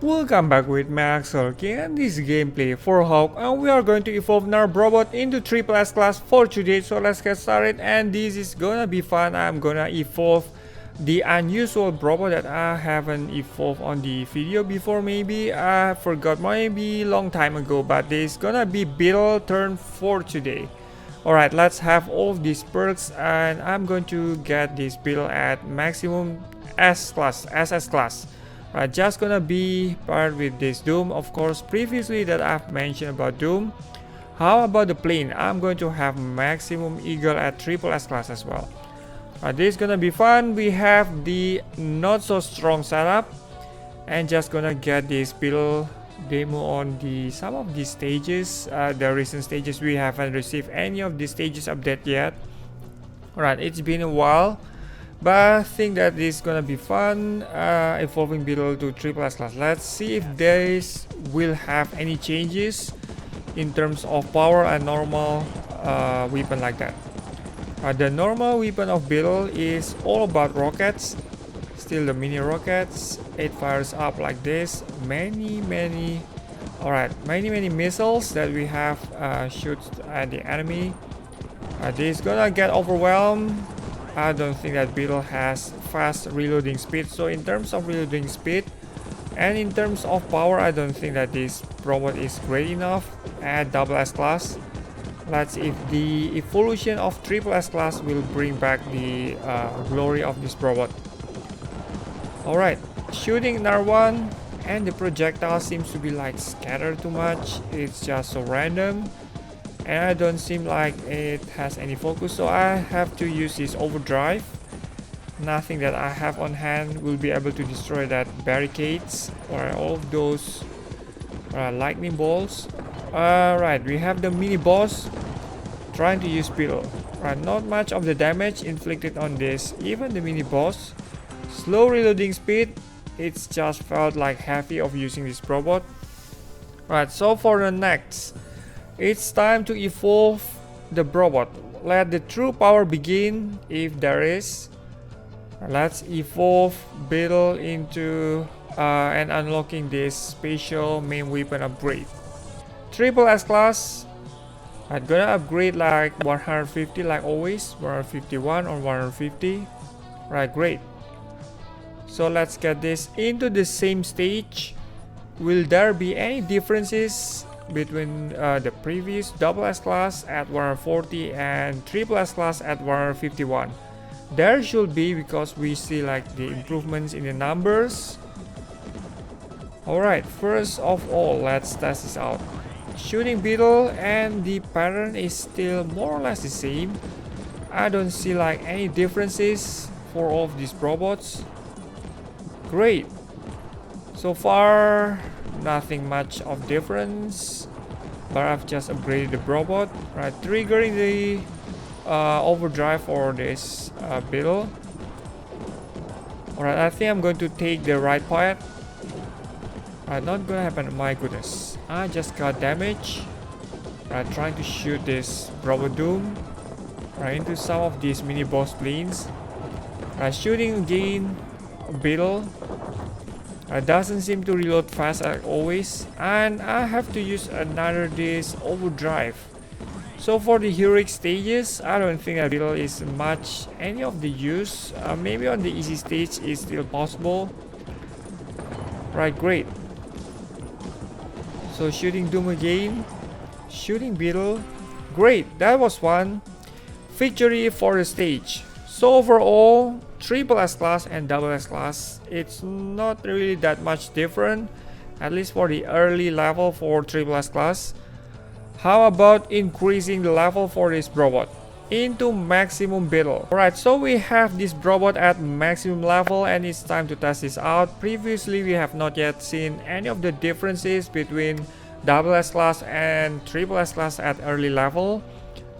Welcome back with me Axel again, and this gameplay for Hawk, and we are going to evolve our robot into triple S class for today. So let's get started, and this is gonna be fun. I'm gonna evolve the unusual robot that I haven't evolved on the video before. Maybe I forgot, maybe long time ago, but this is gonna be Beetle turn for today. Alright, let's have all of these perks, and I'm going to get this Beetle at maximum SS class. Just gonna be paired with this Doom, of course. Previously that I've mentioned about Doom. How about the plane? I'm going to have maximum Eagle at triple S class as well. This is gonna be fun. We have the not so strong setup, and just gonna get this Beetle demo on some of these stages. The recent stages, we haven't received any of the stages update yet. Alright, it's been a while, but I think that this is gonna be fun. Evolving Beetle to triple S class. Let's see if this will have any changes in terms of power and normal weapon like that. The normal weapon of Beetle is all about rockets. Still the mini rockets. It fires up like this. Many missiles that we have shoot at the enemy. This is gonna get overwhelmed. I don't think that Beetle has fast reloading speed, so in terms of reloading speed and in terms of power, I don't think that this robot is great enough at double S class. Let's see if the evolution of triple S class will bring back the glory of this robot. Alright, shooting another one, and the projectile seems to be like scattered too much. It's just so random, and I don't seem like it has any focus, so I have to use this overdrive. Nothing that I have on hand will be able to destroy that barricades or all of those lightning bolts. Alright, we have the mini boss trying to use Beetle. Not much of the damage inflicted on this, even the mini boss. Slow reloading speed, it's just felt like heavy of using this robot. Right, so for the next, it's time to evolve the robot. Let the true power begin, if there is. Let's evolve Beetle into and unlocking this special main weapon upgrade. Triple S class. I'm gonna upgrade like 150 like always, 151 or 150. Right, great. So let's get this into the same stage. Will there be any differences between the previous double S class at 140 and triple S class at 151? There should be, because we see like the improvements in the numbers. Alright, first of all, let's test this out. Shooting Beetle, and the pattern is still more or less the same. I don't see like any differences for all of these robots. Great. So far, nothing much of difference, but I've just upgraded the robot. Right, triggering the overdrive for this Beetle. Alright, I think I'm going to take the right path. Not gonna happen. My goodness, I just got damage. Trying to shoot this Bravo Doom into some of these mini boss planes. Shooting again Beetle. Doesn't seem to reload fast as always, and I have to use another this overdrive. So for the heroic stages, I don't think that Beetle is much any of the use. Maybe on the easy stage is still possible. Right, great. So shooting Doom again, shooting Beetle. Great, that was one victory for the stage. So overall, triple S class and double S class, it's not really that much different, at least for the early level for triple S class. How about increasing the level for this robot into maximum Beetle? Alright, so we have this robot at maximum level, and it's time to test this out. Previously, we have not yet seen any of the differences between double S class and triple S class at early level.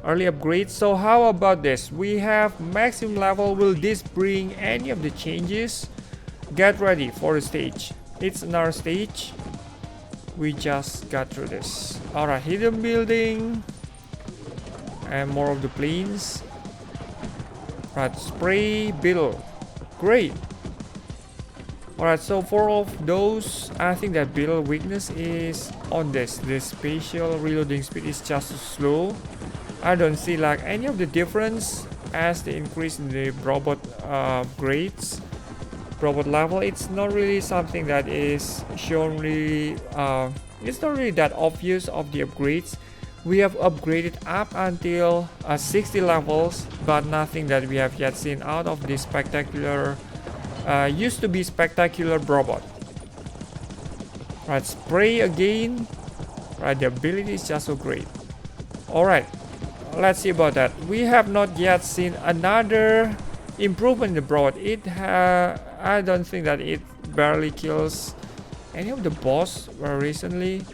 Early upgrade. So how about this? We have maximum level. Will this bring any of the changes? Get ready for the stage. It's another stage. We just got through this. Alright, hidden building and more of the planes. Right, spray Beetle. Great. Alright, so for all of those, I think that Beetle weakness is on this. The spatial reloading speed is just slow. I don't see like any of the difference as the increase in the robot grades, robot level. It's not really something that is shown really, it's not really that obvious of the upgrades. We have upgraded up until 60 levels, but nothing that we have yet seen out of this spectacular, used to be spectacular robot. Right, spray again. Right, the ability is just so great. Alright, let's see about that. We have not yet seen another improvement in the robot. I don't think that it barely kills any of the boss recently.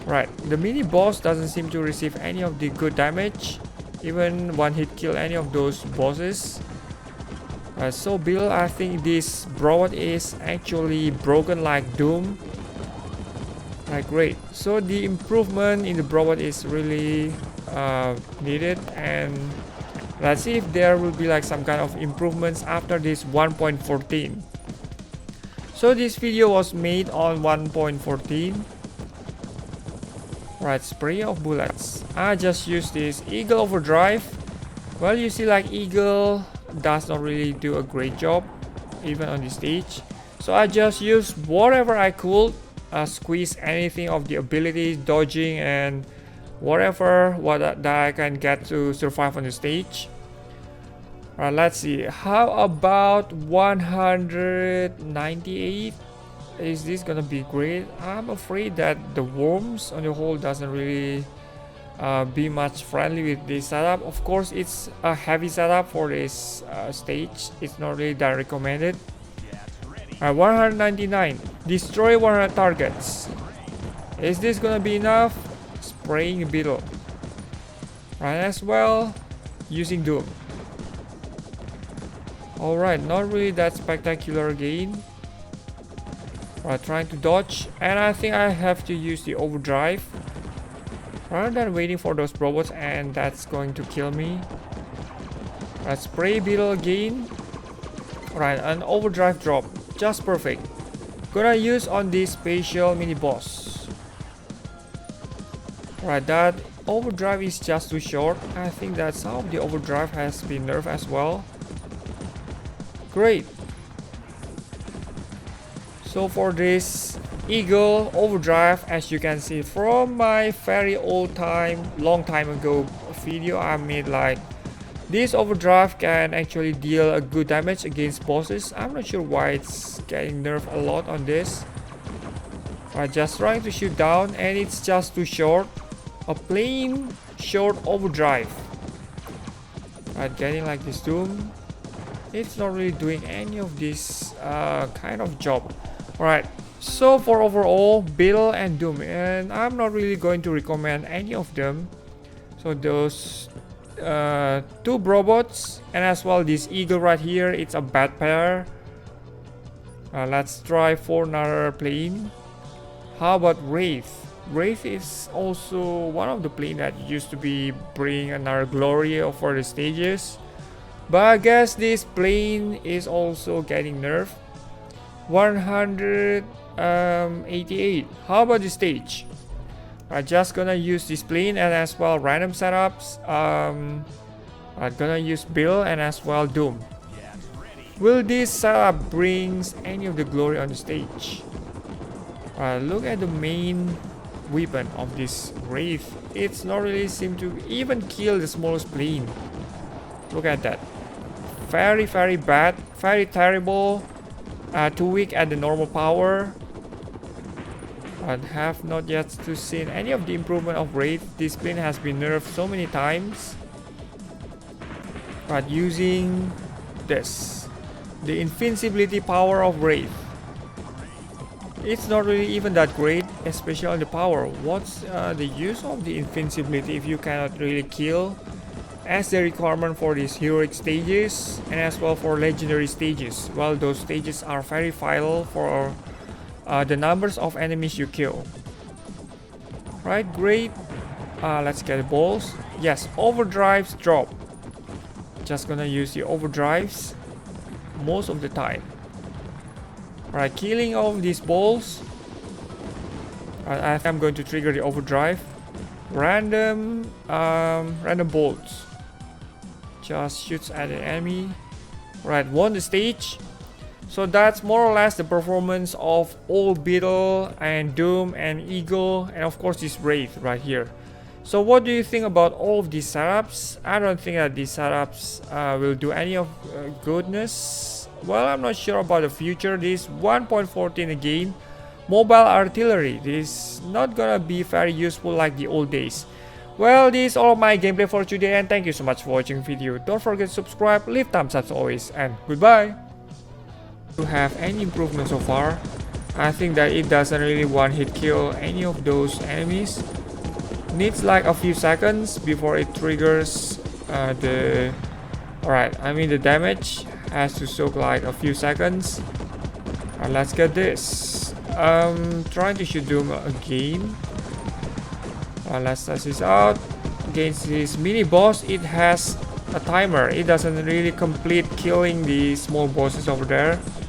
Right, the mini boss doesn't seem to receive any of the good damage, even one hit kill any of those bosses. So Bill, I think this robot is actually broken like Doom. Right, great. So the improvement in the robot is really needed, and let's see if there will be like some kind of improvements after this 1.14. So this video was made on 1.14. Right, spray of bullets. I just use this Eagle Overdrive. Well, you see like Eagle does not really do a great job even on the stage. So I just use whatever I could, squeeze anything of the abilities, dodging and whatever that I can get to survive on the stage. Alright, let's see. How about 198? Is this gonna be great? I'm afraid that the worms on the whole doesn't really be much friendly with this setup. Of course, it's a heavy setup for this stage. It's not really that recommended. 199. Destroy 100 targets. Is this gonna be enough? Spraying Beetle. Right, as well, using Doom. Alright, not really that spectacular again. Right, trying to dodge, and I think I have to use the overdrive rather than waiting for those robots, and that's going to kill me. Right, spray Beetle again. Right, an overdrive drop, just perfect. Gonna use on this spatial mini boss. Right, that overdrive is just too short. I think that some of the overdrive has been nerfed as well. Great. So for this Eagle Overdrive, as you can see from my very long time ago video I made, like this overdrive can actually deal a good damage against bosses. I'm not sure why it's getting nerfed a lot on this. Right, just trying to shoot down, and it's just too short. A plain short overdrive. Right, getting like this Doom. It's not really doing any of this kind of job. Alright, so for overall, Beetle and Doom, and I'm not really going to recommend any of them. So those two robots, and as well this Eagle right here, it's a bad pair. Let's try for another plane. How about Wraith? Wraith is also one of the plane that used to be bring another glory for the stages. But I guess this plane is also getting nerfed. 188. How about the stage? I'm just gonna use this plane and as well random setups. I'm gonna use Bill and as well Doom. Will this setup brings any of the glory on the stage? Look at the main weapon of this Wraith. It's not really seem to even kill the smallest plane. Look at that. Very bad, very terrible. Too weak at the normal power. I have not yet seen any of the improvement of Wraith. This plane has been nerfed so many times. But using this, the invincibility power of Wraith, it's not really even that great, especially on the power. What's the use of the invincibility if you cannot really kill? As the requirement for these heroic stages and as well for legendary stages. Well, those stages are very vital for the numbers of enemies you kill. Right, great. Let's get the balls. Yes, overdrives drop. Just gonna use the overdrives most of the time. Alright, killing all of these balls. I think I'm going to trigger the overdrive. Random bolts. Just shoots at the enemy. Right, won the stage. So that's more or less the performance of all Beetle and Doom and Eagle and of course this Wraith right here. So what do you think about all of these setups? I don't think that these setups will do any of goodness. Well, I'm not sure about the future. This 1.14 again. Mobile artillery. This is not gonna be very useful like the old days. Well, this is all of my gameplay for today and thank you so much for watching the video. Don't forget to subscribe, leave thumbs up as always, and goodbye. To have any improvement so far, I think that it doesn't really one hit kill any of those enemies. Needs like a few seconds before it triggers the the damage has to soak like a few seconds. Let's get this. Trying to shoot Doom again. Let's test this out. Against this mini boss, it has a timer. It doesn't really complete killing the small bosses over there.